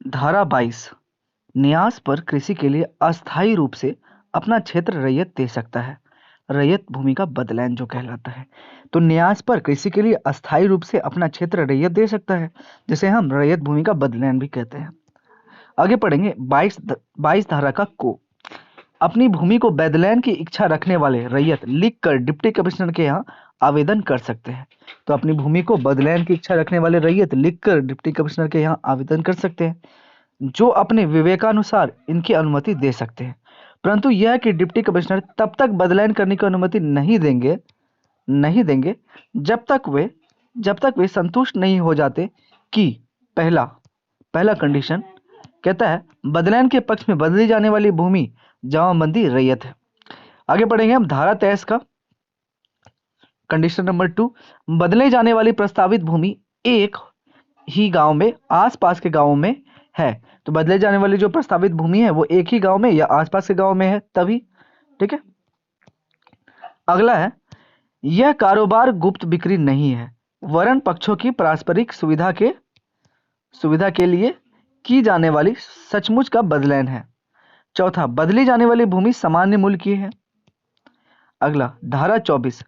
धारा 22 न्यास पर कृषि के लिए अस्थायी रूप से अपना क्षेत्र रैयत दे सकता है। रैयत भूमि का बदलैन जो कहलाता है। तो न्यास पर कृषि के लिए अस्थायी रूप से अपना क्षेत्र रैयत दे सकता है, जिसे हम रैयत भूमि का बदलैन भी कहते हैं। आगे पढ़ेंगे 22 धारा का को। अपनी भूमि को बदलैन की इच्छा रखने वाले रैयत लिखकर डिप्टी कमिश्नर के यहाँ आवेदन कर सकते हैं। तो अपनी भूमि को बदलैन की इच्छा रखने वाले रैयत लिखकर डिप्टी कमिश्नर के यहाँ आवेदन कर सकते हैं, जो अपने विवेकानुसार इनकी अनुमति दे सकते हैं। परंतु यह कि डिप्टी कमिश्नर तब तक बदलायन करने की अनुमति नहीं देंगे जब तक वे संतुष्ट नहीं हो जाते कि पहला कंडीशन कहता है बदलायन के पक्ष में बदली जाने वाली भूमि जमाबंदी रैयत है। आगे पढ़ेंगे हम धारा 23 का कंडीशन नंबर 2। बदले जाने वाली प्रस्तावित भूमि एक ही गांव में आसपास के गांवों में है। तो बदले जाने वाली जो प्रस्तावित भूमि है वो एक ही गांव में या आसपास के गांव में है तभी। ठीक है। अगला है यह कारोबार गुप्त बिक्री नहीं है, वरन पक्षों की पारस्परिक सुविधा के लिए की जाने वाली सचमुच का बदलैन है। चौथा, बदली जाने वाली भूमि सामान्य मूल्य की है। अगला धारा 24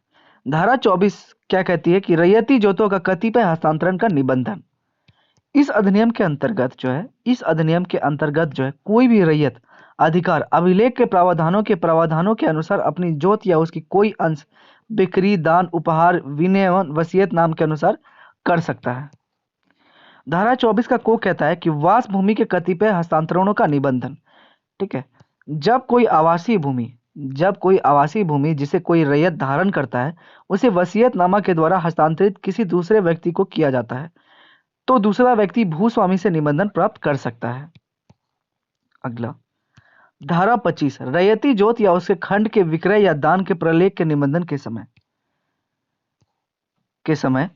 क्या कहती है कि रैयती जोतों का कतिपय हस्तांतरण का निबंधन। इस अधिनियम के अंतर्गत जो है कोई भी रैयत अधिकार अभिलेख के प्रावधानों के अनुसार अपनी जोत या उसकी कोई अंश बिक्री, दान, उपहार, विनियमन, वसीयत नाम के अनुसार कर सकता है। धारा 24 का को कहता है कि वास भूमि के कतिपय हस्तांतरणों का निबंधन। ठीक है। जब कोई आवासीय भूमि जिसे कोई रैयत धारण करता है उसे वसीयतनामा के द्वारा हस्तांतरित किसी दूसरे व्यक्ति को किया जाता है, तो दूसरा व्यक्ति भूस्वामी से निबंधन प्राप्त कर सकता है। अगला धारा 25 रैयती जोत या उसके खंड के विक्रय या दान के प्रलेख के निबंधन के समय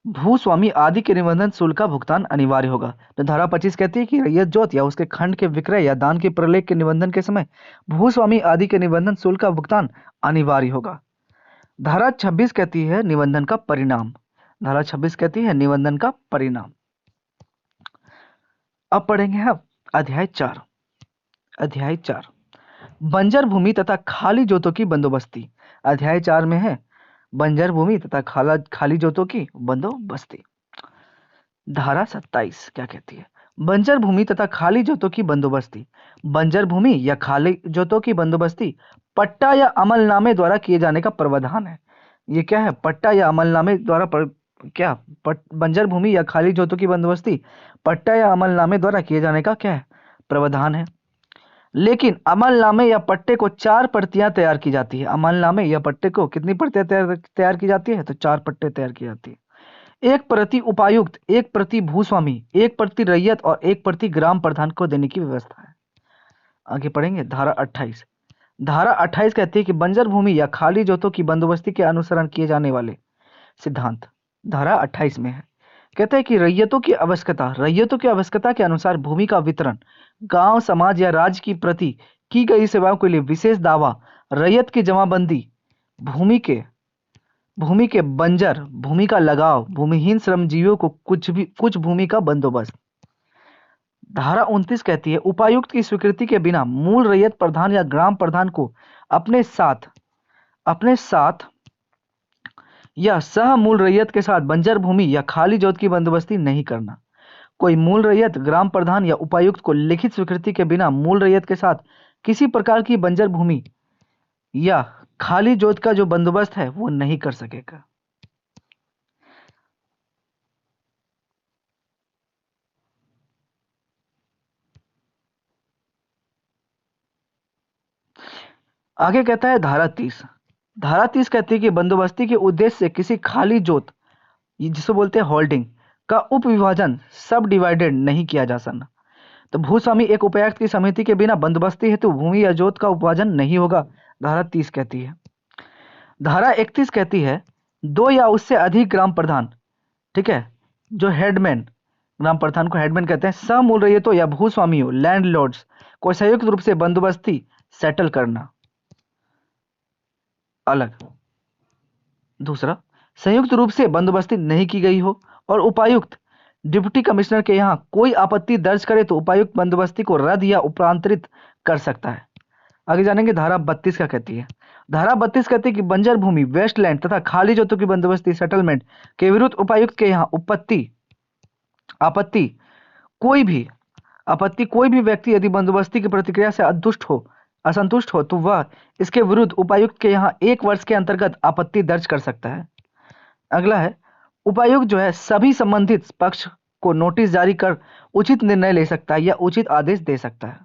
भूस्वामी आदि के निबंधन शुल्क का भुगतान अनिवार्य होगा। तो धारा 25 कहती है कि रैयत जोत या उसके खंड के विक्रय या दान के प्रलेख के निबंधन के समय भूस्वामी आदि के निबंधन शुल्क का भुगतान अनिवार्य होगा। धारा 26 कहती है निबंधन का परिणाम। अब पढ़ेंगे हम अध्याय 4 बंजर भूमि तथा खाली जोतों की बंदोबस्ती। अध्याय 4 में है बंजर भूमि तथा खाली जोतों की बंदोबस्ती। धारा 27 क्या कहती है? बंजर भूमि तथा खाली जोतों की बंदोबस्ती। बंजर भूमि या खाली जोतों की बंदोबस्ती पट्टा या अमलनामे द्वारा किए जाने का प्रावधान है। ये क्या है? पट्टा या अमलनामे द्वारा बंजर भूमि या खाली जोतों की बंदोबस्ती पट्टा या अमलनामे द्वारा किए जाने का क्या है? प्रावधान है। लेकिन अमलनामे या पट्टे को 4 प्रतियां तैयार की जाती है। अमलनामे या पट्टे को कितनी प्रतियां तैयार की जाती है? तो 4 पट्टे तैयार की जाती है। एक प्रति उपायुक्त, एक प्रति भूस्वामी, एक प्रति रैयत और एक प्रति ग्राम प्रधान को देने की व्यवस्था है। आगे पढ़ेंगे धारा 28 कहती है कि बंजर भूमि या खाली जोतों की बंदोबस्ती के अनुसरण किए जाने वाले सिद्धांत धारा 28 में है। कहते हैं कि रैयतों की आवश्यकता के अनुसार भूमि का वितरण, गांव, समाज या राज्य की प्रति की गई सेवाओं के लिए विशेष दावा, रैयत की जमाबंदी, भूमि के बंजर भूमि का लगाव, भूमिहीन श्रमजीवियों को कुछ भूमि का बंदोबस्त। धारा 29 कहती है उपायुक्त की स्वीकृति के बिना मूल रैयत प्रधान या ग्राम प्रधान को अपने साथ या सह मूल रैयत के साथ बंजर भूमि या खाली जोत की बंदोबस्ती नहीं करना। कोई मूल रैयत, ग्राम प्रधान या उपायुक्त को लिखित स्वीकृति के बिना मूल रैयत के साथ किसी प्रकार की बंजर भूमि या खाली जोत का जो बंदोबस्त है वो नहीं कर सकेगा। आगे कहता है धारा 30 कहती है कि बंदोबस्ती के उद्देश्य से किसी खाली जोत, जिसे बोलते हैं होल्डिंग, का उपविभाजन सब डिवाइडेड नहीं किया जा सकता। तो भूस्वामी एक उपायुक्त की समिति के बिना बंदोबस्ती हेतु भूमि या जोत का उपविभाजन नहीं होगा। धारा 30 कहती है। धारा 31 कहती है 2 या उससे अधिक ग्राम प्रधान, ठीक है, जो हेडमैन, ग्राम प्रधान को हेडमैन कहते हैं, समूल रैयतों या भूस्वामियों, लैंडलॉर्ड्स को संयुक्त रूप से बंदोबस्ती सेटल करना अलग। दूसरा, संयुक्त रूप से बंदोबस्ती नहीं की गई हो और उपायुक्त डिप्टी कमिश्नर के यहाँ कोई आपत्ति दर्ज करे तो उपायुक्त बंदोबस्ती को रद्द या उपरांतरित कर सकता है। आगे जानेंगे धारा 32 क्या कहती है। धारा 32 कहती है कि बंजर भूमि, वेस्टलैंड तथा खाली जगहों की बंदोबस्ती सेटलमेंट के विरुद्ध उपायुक्त के यहाँ आपत्ति कोई भी व्यक्ति यदि बंदोबस्ती की प्रतिक्रिया से असंतुष्ट हो तो वह इसके विरुद्ध उपायुक्त के यहाँ 1 वर्ष के अंतर्गत आपत्ति दर्ज कर सकता है। अगला है, उपायुक्त जो है सभी संबंधित पक्ष को नोटिस जारी कर उचित निर्णय ले सकता है या उचित आदेश दे सकता है।